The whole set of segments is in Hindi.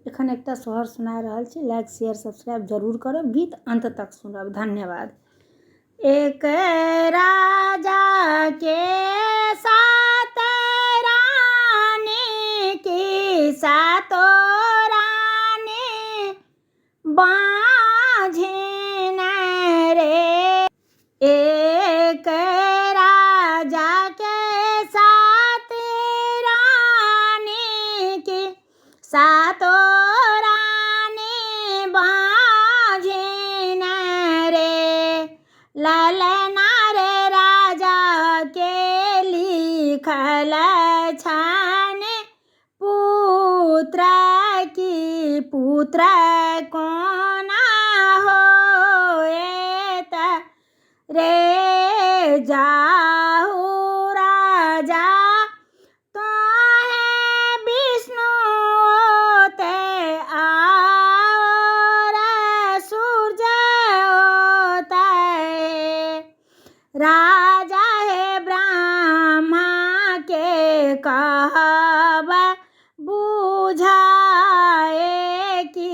एखन एकटा सोहर सुना रहल छी। लाइक शेयर सब्सक्राइब जरूर करब, गीत अंत तक सुनब। धन्यवाद। एक राजा के साथ रानी की सातो रानी बाँझिन रे। एक राजा के साथ रानी की सातो रानी बाँझिन रे। ललना रे राजा के लिखल छन पुत्र की पुत्र कोना होएत रे। जाहु राजा तोहे विष्णु ओते और सूर्य ओते। राजा है ब्रह्मा के कहब बुझाए कि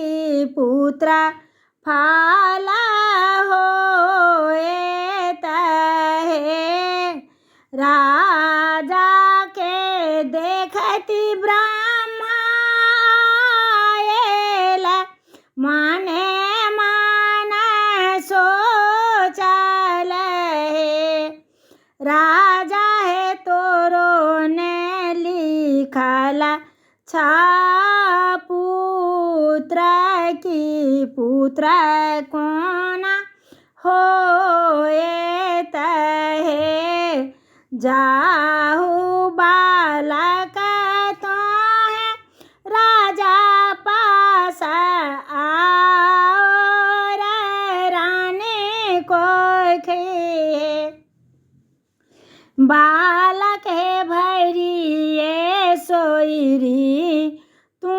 पुत्र फल होएत है। राजा के देखती ब्रह्मा आयल मने मन सोचल है। राजा है तोरो ने लिखल छ पुत्र की पुत्र कोना होएत है। जाहु बालक तोहे राजा पास और रानी कोखी। बालक है भैरिए सोईरी तू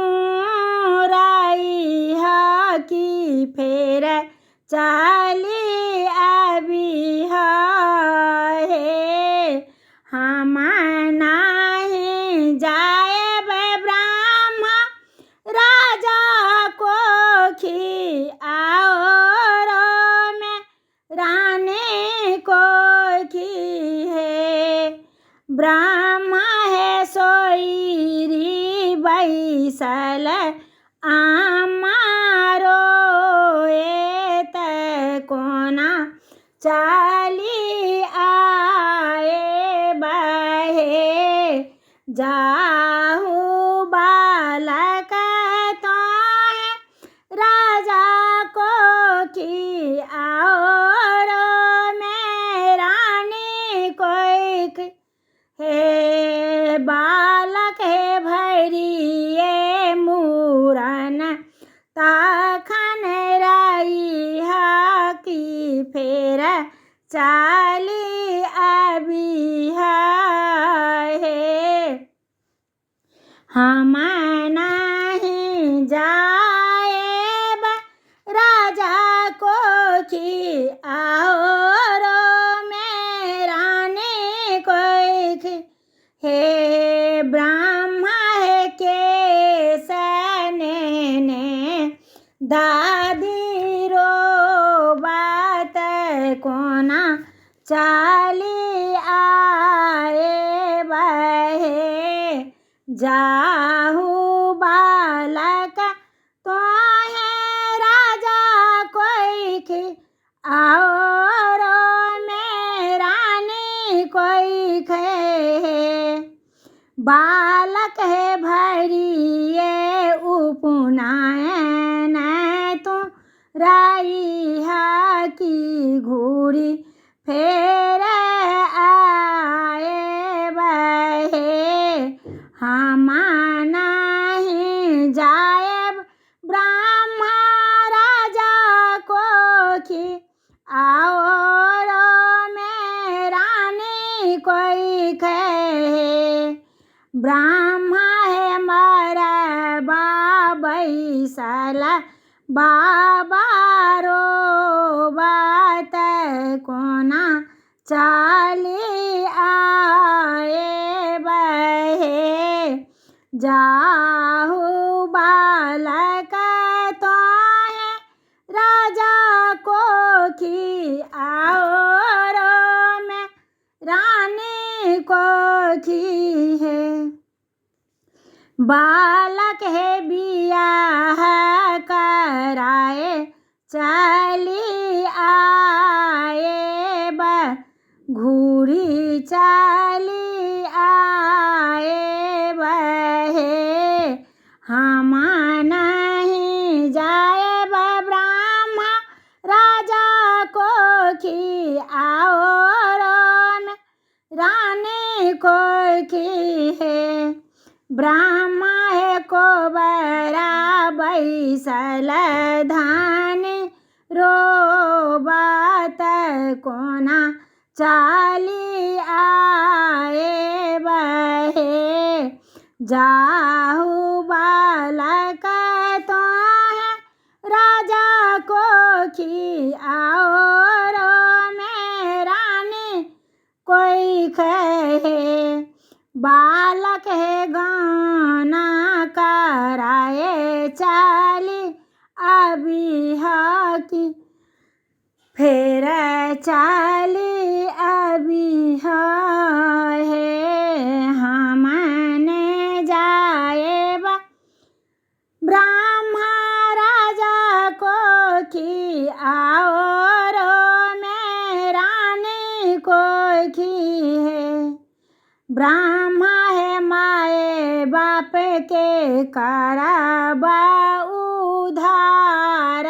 रही की फेर चली अभी है। हम नहीं जाएब ब्रह्मा राजा कोखी और में रानी कोखी है। ब्रह्मा है सोईरी बैसल आमारो एत कोना चली आए बहे। जाहु बालक तोहे राजा कोखी और में रानी कोई हे। बालक है भैरिए मूरन तखन रही की फेर चली अभी है। हम नहीं जाएब राजा कोखी और में रानी कोखी हे। ब्रह्मा है के सने दादी रो बात कोना चली आए बहे। जाहु बालक तोहे राजा कोखी और में रानी कोखी। बालक है भैरिए उपनयन तू रही की घूरी फेर आए बहे। हम नहीं जाएब ब्रह्मा राजा कोखी और में रानी कोखी। ब्रह्मा है मरबा बैसल बाबा रो बात कोना चली आए बहे। जाहु बा बालक तो है राजा को की और में रानी को की है। बालक है बियाह कराए चली आए घूरी चली आए बहे हम नहीं जाए ब्रह्मा राजा को की और में रानी को की है। ब्रह्मा है को बरा बैसल धानी रोबत कोना चाली आए बहे जाहु बालक तो है राजा को की और में रानी कोई कहे। बालक है गाना कराए चाली अभी की फिर चाली अभी है हमने जाए ब्रह्मा राजा को की और में रानी को की है। ब्रह्मा है माए बाप के करबा उधार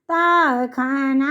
तखन